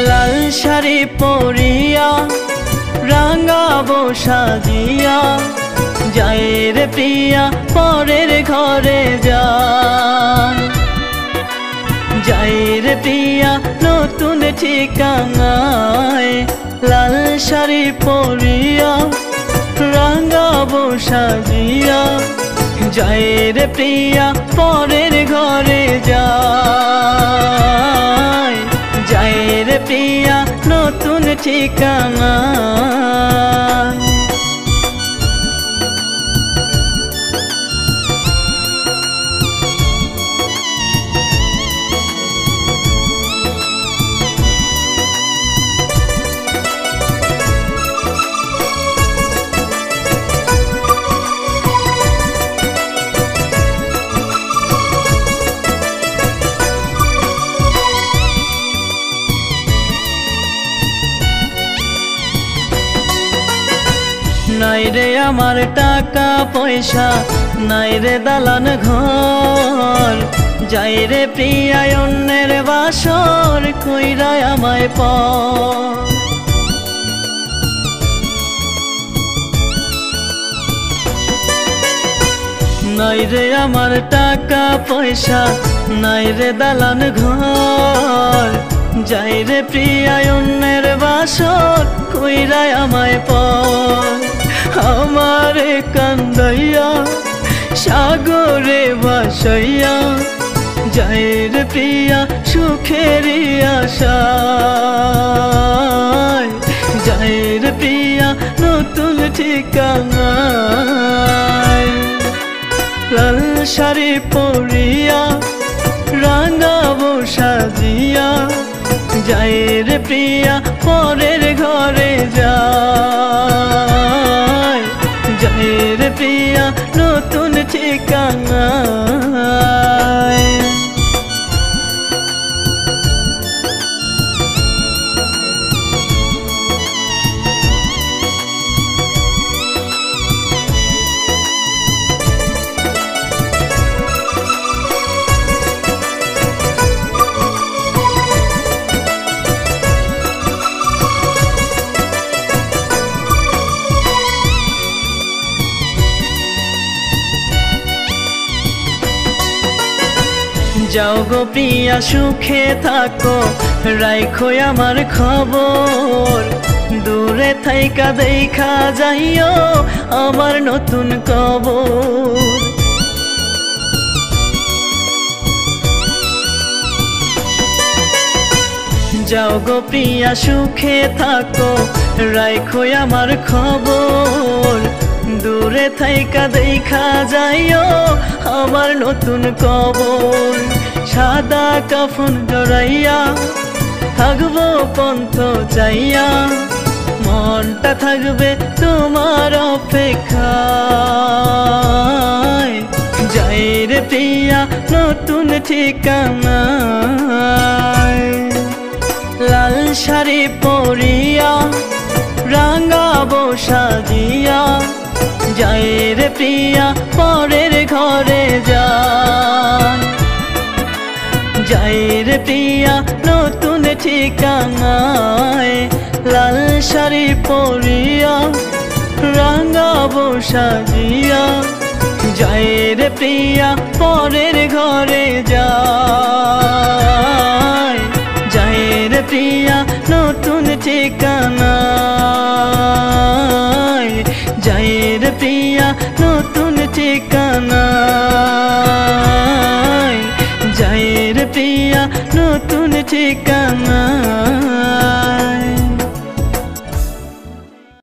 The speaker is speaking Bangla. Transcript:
লাল শাড়ি পরিয়া রাঙাবো সাজিয়া যাই রে প্রিয়া পরের ঘরে যাই রে প্রিয়া নতুন ঠিকানায় লাল শাড়ি পরিয়া রাঙাবো সাজিয়া যাই রে প্রিয়া পরের ঘরে যাই রে প্রিয়া নতুন ঠিকানা। নাই রে আমার টাকা পয়সা নাই রে দালান ঘর যাই রে প্রিয়া অন্যের বাসর কইরা আমায় নাই রে আমার টাকা পয়সা নাই রে দালান ঘর যাই রে প্রিয়া অন্যের বাসর কইরা আমায় আমারে কান্দাইয়া সাগরে ভাসাইয়া যাই রে প্রিয়া সুখেরই আশায় যাই রে প্রিয়া নতুন ঠিকানায় লাল শাড়ি পরিয়া রাঙাবো সাজিয়া যাই রে প্রিয়া পরের ঘরে যাই রে প্রিয়া নতুন ঠিকানায়। যাও গো প্রিয়া সুখে থাকো রাইখো আমার খবর দূরে থাইকা দেখা যাইও আমার নতুন কবর। যাও গো প্রিয়া সুখে থাকো রাইখো আমার খবর দূরে থাইকা দেখা যাইও আমার নতুন কবর। সাদা কাফন জড়াইয়া থাকবো পন্থ চাইয়া মনটা থাকবে তোমার অপেক্ষায় যাই রে প্রিয়া নতুন ঠিকানায় লাল শাড়ি পরিয়া রাঙাবো সাজিয়া যাই রে প্রিয়া পরের ঘরে যাই রে প্রিয়া নতুন ঠিকানায় লাল শাড়ি পরিয়া রাঙাবো সাজিয়া যাই রে প্রিয়া পরের ঘরে যাই রে প্রিয়া নতুন ঠিকানায় যাই রে প্রিয়া নতুন ঠিকানায় যাই রে প্রিয়া নতুন ঠিকানা।